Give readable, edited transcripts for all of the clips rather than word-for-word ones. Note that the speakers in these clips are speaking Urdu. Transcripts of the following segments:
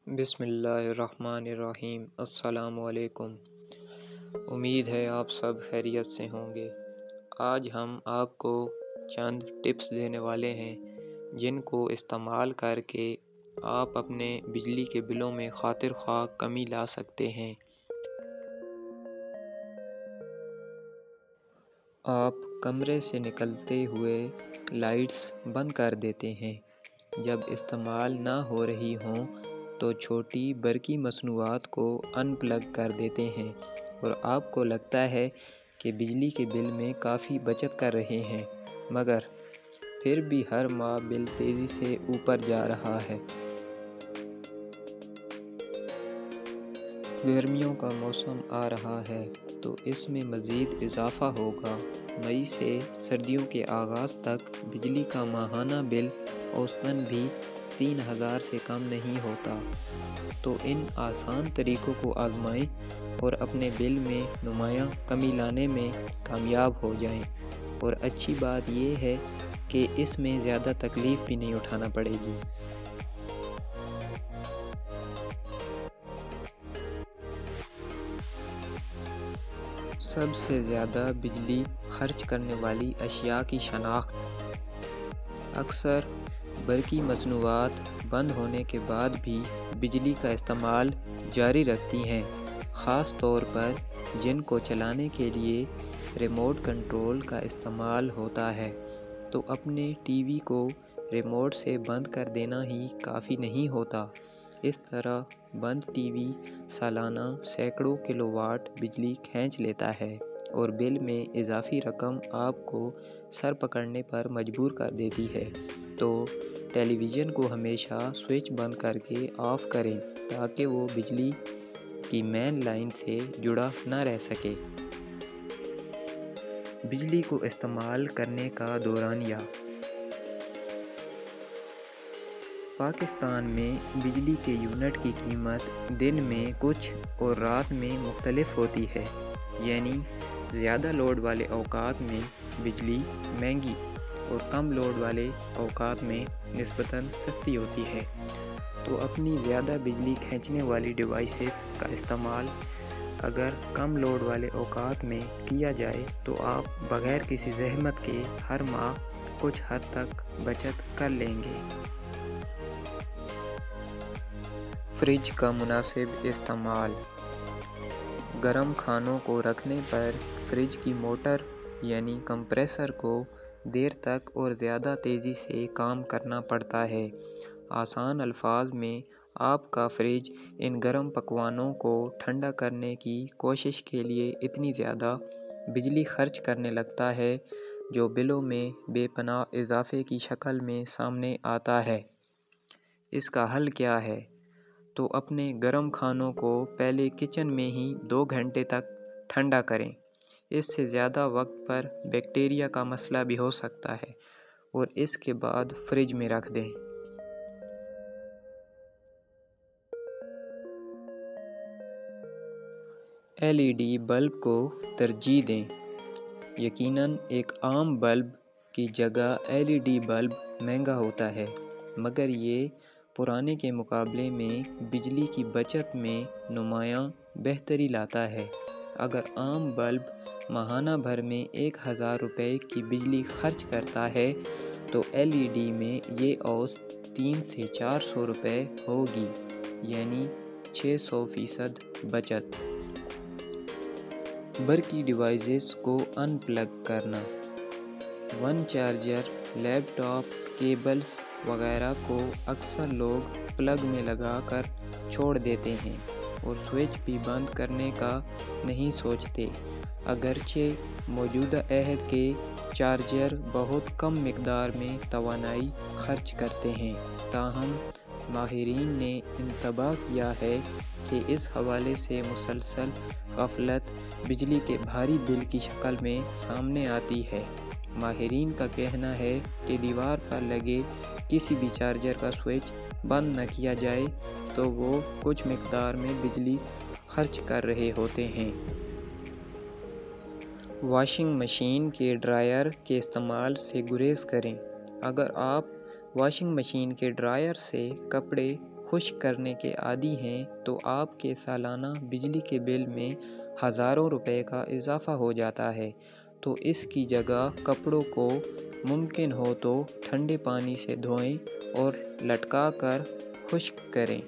بسم اللہ الرحمن الرحیم۔ السلام علیکم۔ امید ہے آپ سب خیریت سے ہوں گے۔ آج ہم آپ کو چند ٹپس دینے والے ہیں جن کو استعمال کر کے آپ اپنے بجلی کے بلوں میں خاطر خواہ کمی لا سکتے ہیں۔ آپ کمرے سے نکلتے ہوئے لائٹس بند کر دیتے ہیں۔ جب استعمال نہ ہو رہی ہوں تو چھوٹی برقی مصنوعات کو ان پلگ کر دیتے ہیں اور آپ کو لگتا ہے کہ بجلی کے بل میں کافی بچت کر رہے ہیں، مگر پھر بھی ہر ماہ بل تیزی سے اوپر جا رہا ہے۔ گرمیوں کا موسم آ رہا ہے تو اس میں مزید اضافہ ہوگا۔ مئی سے سردیوں کے آغاز تک بجلی کا ماہانہ بل اوسطاً بھی 3000 سے کم نہیں ہوتا۔ تو ان آسان طریقوں کو آزمائیں اور اپنے بل میں نمایاں کمی لانے میں کامیاب ہو جائیں۔ اور اچھی بات یہ ہے کہ اس میں زیادہ تکلیف بھی نہیں اٹھانا پڑے گی۔ سب سے زیادہ بجلی خرچ کرنے والی اشیاء کی شناخت۔ اکثر برقی مصنوعات بند ہونے کے بعد بھی بجلی کا استعمال جاری رکھتی ہیں، خاص طور پر جن کو چلانے کے لیے ریموٹ کنٹرول کا استعمال ہوتا ہے۔ تو اپنے ٹی وی کو ریموٹ سے بند کر دینا ہی کافی نہیں ہوتا۔ اس طرح بند ٹی وی سالانہ سینکڑوں کلو واٹ بجلی کھینچ لیتا ہے اور بل میں اضافی رقم آپ کو سر پکڑنے پر مجبور کر دیتی ہے۔ تو ٹیلی ویژن کو ہمیشہ سوئچ بند کر کے آف کریں تاکہ وہ بجلی کی مین لائن سے جڑا نہ رہ سکے۔ بجلی کو استعمال کرنے کا دورانیہ۔ پاکستان میں بجلی کے یونٹ کی قیمت دن میں کچھ اور رات میں مختلف ہوتی ہے، یعنی زیادہ لوڈ والے اوقات میں بجلی مہنگی اور کم لوڈ والے اوقات میں نسبتاً سستی ہوتی ہے۔ تو اپنی زیادہ بجلی کھینچنے والی ڈیوائسز کا استعمال اگر کم لوڈ والے اوقات میں کیا جائے تو آپ بغیر کسی زحمت کے ہر ماہ کچھ حد تک بچت کر لیں گے۔ فریج کا مناسب استعمال۔ گرم کھانوں کو رکھنے پر فریج کی موٹر یعنی کمپریسر کو دیر تک اور زیادہ تیزی سے کام کرنا پڑتا ہے۔ آسان الفاظ میں آپ کا فریج ان گرم پکوانوں کو ٹھنڈا کرنے کی کوشش کے لیے اتنی زیادہ بجلی خرچ کرنے لگتا ہے جو بلوں میں بے پناہ اضافے کی شکل میں سامنے آتا ہے۔ اس کا حل کیا ہے؟ تو اپنے گرم کھانوں کو پہلے کچن میں ہی 2 گھنٹے تک ٹھنڈا کریں۔ اس سے زیادہ وقت پر بیکٹیریا کا مسئلہ بھی ہو سکتا ہے اور اس کے بعد فریج میں رکھ دیں۔ LED بلب کو ترجیح دیں۔ یقیناً ایک عام بلب کی جگہ LED بلب مہنگا ہوتا ہے، مگر یہ پرانے کے مقابلے میں بجلی کی بچت میں نمایاں بہتری لاتا ہے۔ اگر عام بلب ماہانہ بھر میں 1000 روپے کی بجلی خرچ کرتا ہے تو LED میں یہ اوسط 300 سے 400 روپے ہوگی، یعنی 600% بچت۔ برقی ڈیوائسز کو ان پلگ کرنا۔ ون چارجر، لیپ ٹاپ، کیبلز وغیرہ کو اکثر لوگ پلگ میں لگا کر چھوڑ دیتے ہیں اور سوئچ بھی بند کرنے کا نہیں سوچتے۔ اگرچہ موجودہ عہد کے چارجر بہت کم مقدار میں توانائی خرچ کرتے ہیں، تاہم ماہرین نے انتباہ کیا ہے کہ اس حوالے سے مسلسل غفلت بجلی کے بھاری بل کی شکل میں سامنے آتی ہے۔ ماہرین کا کہنا ہے کہ دیوار پر لگے کسی بھی چارجر کا سوئچ بند نہ کیا جائے تو وہ کچھ مقدار میں بجلی خرچ کر رہے ہوتے ہیں۔ واشنگ مشین کے ڈرائر کے استعمال سے گریز کریں۔ اگر آپ واشنگ مشین کے ڈرائر سے کپڑے خشک کرنے کے عادی ہیں تو آپ کے سالانہ بجلی کے بل میں ہزاروں روپے کا اضافہ ہو جاتا ہے۔ تو اس کی جگہ کپڑوں کو ممکن ہو تو ٹھنڈے پانی سے دھوئیں اور لٹکا کر خشک کریں۔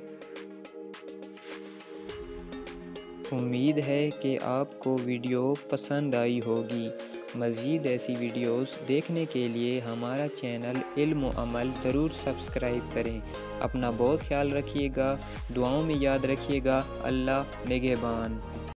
امید ہے کہ آپ کو ویڈیو پسند آئی ہوگی۔ مزید ایسی ویڈیوز دیکھنے کے لیے ہمارا چینل علم و عمل ضرور سبسکرائب کریں۔ اپنا بہت خیال رکھیے گا، دعاؤں میں یاد رکھیے گا۔ اللہ نگہبان۔